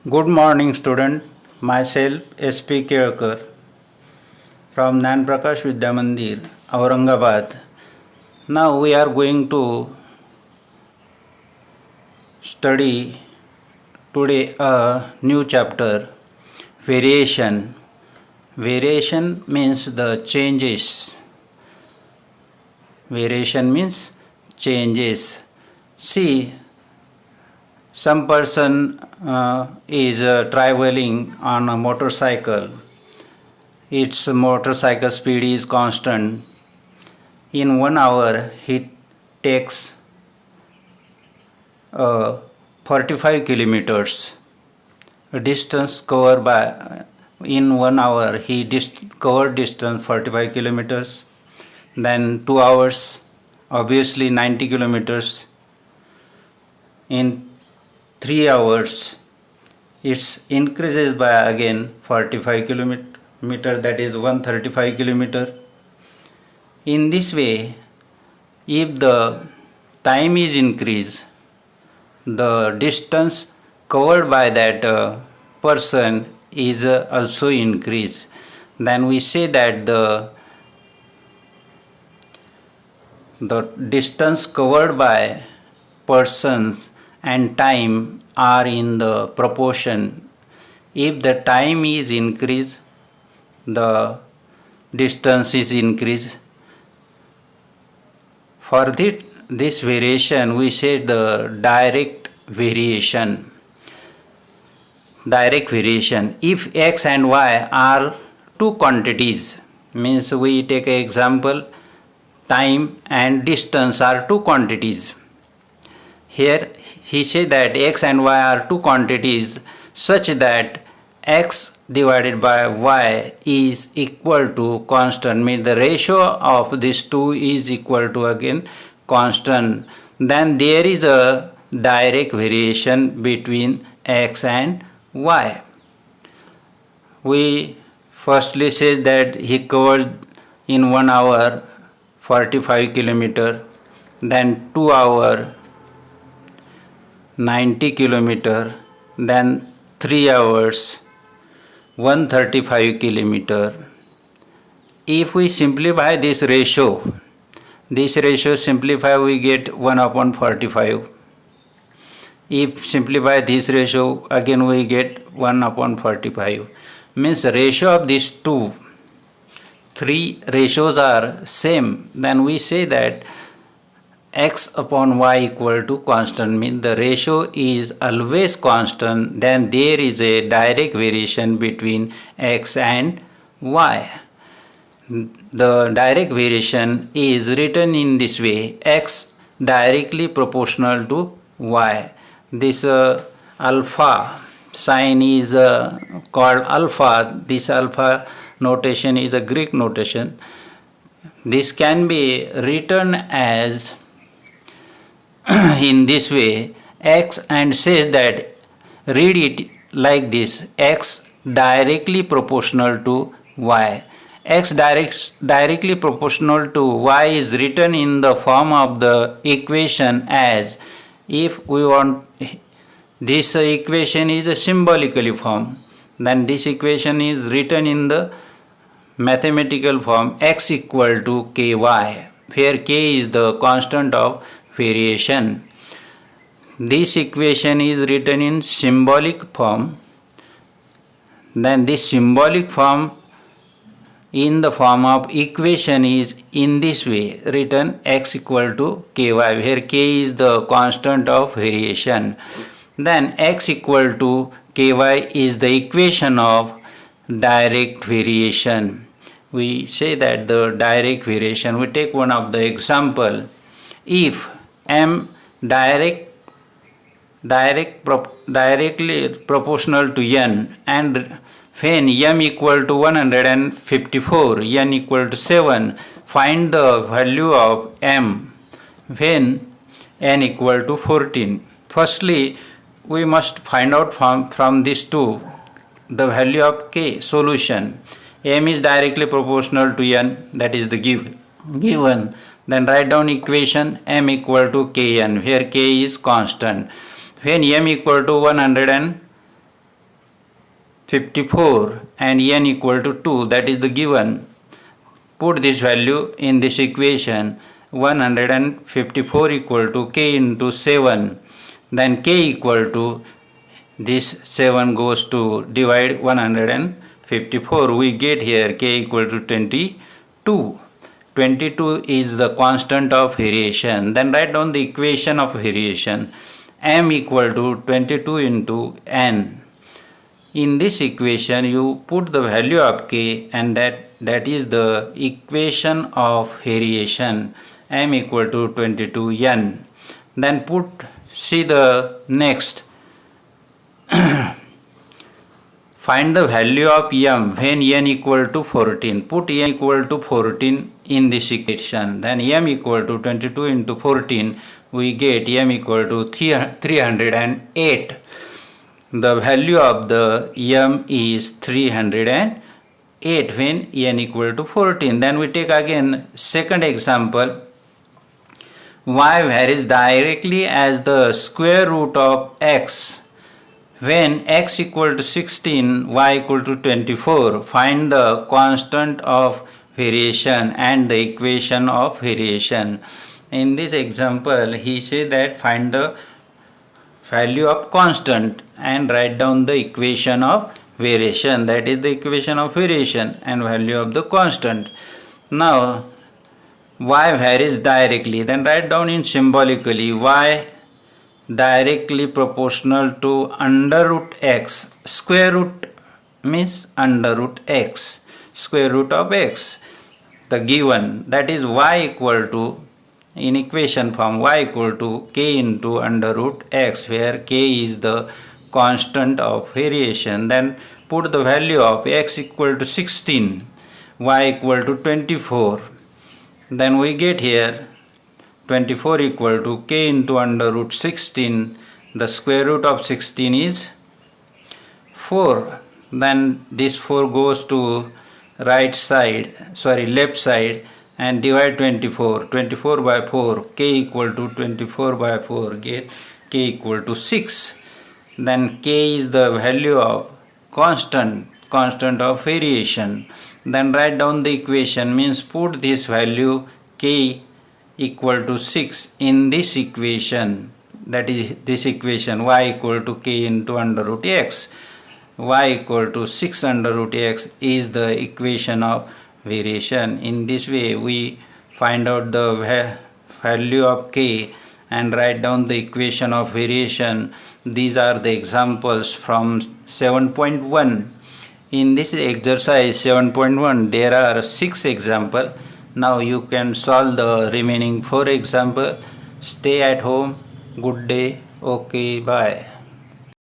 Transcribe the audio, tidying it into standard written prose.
Good morning, student. Myself, S.P. Kelkar from Jnana Prakash Vidya Mandir, Aurangabad. Now we are going to study today a new chapter, variation. Variation means the changes. Variation means changes. See, some person is traveling on a motorcycle. Its motorcycle speed is constant. In 1 hour, he takes 45 kilometers. A distance covered by in 1 hour he covered distance 45 kilometers. Then 2 hours, obviously 90 kilometers. In 3 hours, it increases by again 45 kilometer, that is 135 kilometer. In this way, if the time is increased, the distance covered by that person is also increased. Then we say that the distance covered by persons and time are in the proportion. If the time is increased, the distance is increased. For this variation, we say the direct variation. Direct variation. If x and y are two quantities, means we take an example, time and distance are two quantities. Here he said that x and y are two quantities such that x divided by y is equal to constant, means the ratio of these two is equal to again constant. Then there is a direct variation between x and y. We firstly said that he covered in 1 hour 45 kilometer, then 2 hour 90 kilometer, then 3 hours 135 kilometer. If we simplify this ratio simplify, we get 1 upon 45. If simplify this ratio, again we get 1 upon 45. Means ratio of these three ratios are same. Then we say that x upon y equal to constant, means the ratio is always constant. Then there is a direct variation between x and y. The direct variation is written in this way: x directly proportional to y. This alpha sign is called alpha. This alpha notation is a Greek notation. This can be written as in this way, x, and says that read it like this: x directly proportional to y. X directly proportional to y is written in the form of the equation as, if we want, this equation is a symbolically form, then this equation is written in the mathematical form x equal to ky, where k is the constant of variation. This equation is written in symbolic form. Then this symbolic form in the form of equation is in this way written: x equal to ky, where k is the constant of variation. Then x equal to ky is the equation of direct variation. We say that the direct variation, we take one of the example. If m directly proportional to n, and when m equal to 154, n equal to 7, find the value of m when n equal to 14. Firstly, we must find out from these two the value of k. Solution: m is directly proportional to n, that is the given. Then write down equation m equal to kn, where k is constant. When m equal to 100 and 54 and n equal to 2, that is the given. Put this value in this equation. 154 equal to k into 7. Then k equal to, this 7 goes to divide 154. We get here k equal to 22. 22 is the constant of variation. Then write down the equation of variation. M equal to 22 into n. In this equation you put the value of k, and that is the equation of variation. M equal to 22n. Then see the next. Find the value of m when n equal to 14. Put n equal to 14 in this equation. Then m equal to 22 into 14. We get m equal to 308. The value of the m is 308 when n equal to 14. Then we take again second example. Y varies directly as the square root of x. When x equal to 16, y equal to 24, find the constant of variation and the equation of variation. In this example, he said that find the value of constant and write down the equation of variation. That is the equation of variation and value of the constant. Now, y varies directly. Then write down in symbolically y directly proportional to under root x. Square root means under root x. Square root of x. The given, that is y equal to, in equation form, y equal to k into under root x, where k is the constant of variation. Then put the value of x equal to 16, y equal to 24. Then we get here 24 equal to k into under root 16. The square root of 16 is 4. Then this 4 goes to left side and divide 24. 24 by 4, k equal to 24 by 4, get k equal to 6. Then k is the value of constant of variation. Then write down the equation, means put this value k equal to 6 in this equation. That is this equation, y equal to k into under root x. Y equal to 6 under root x is the equation of variation. In this way we find out the value of k and write down the equation of variation. These are the examples from 7.1. In this exercise 7.1 there are 6 examples. Now you can solve the remaining 4 examples. Stay at home. Good day. Okay, bye.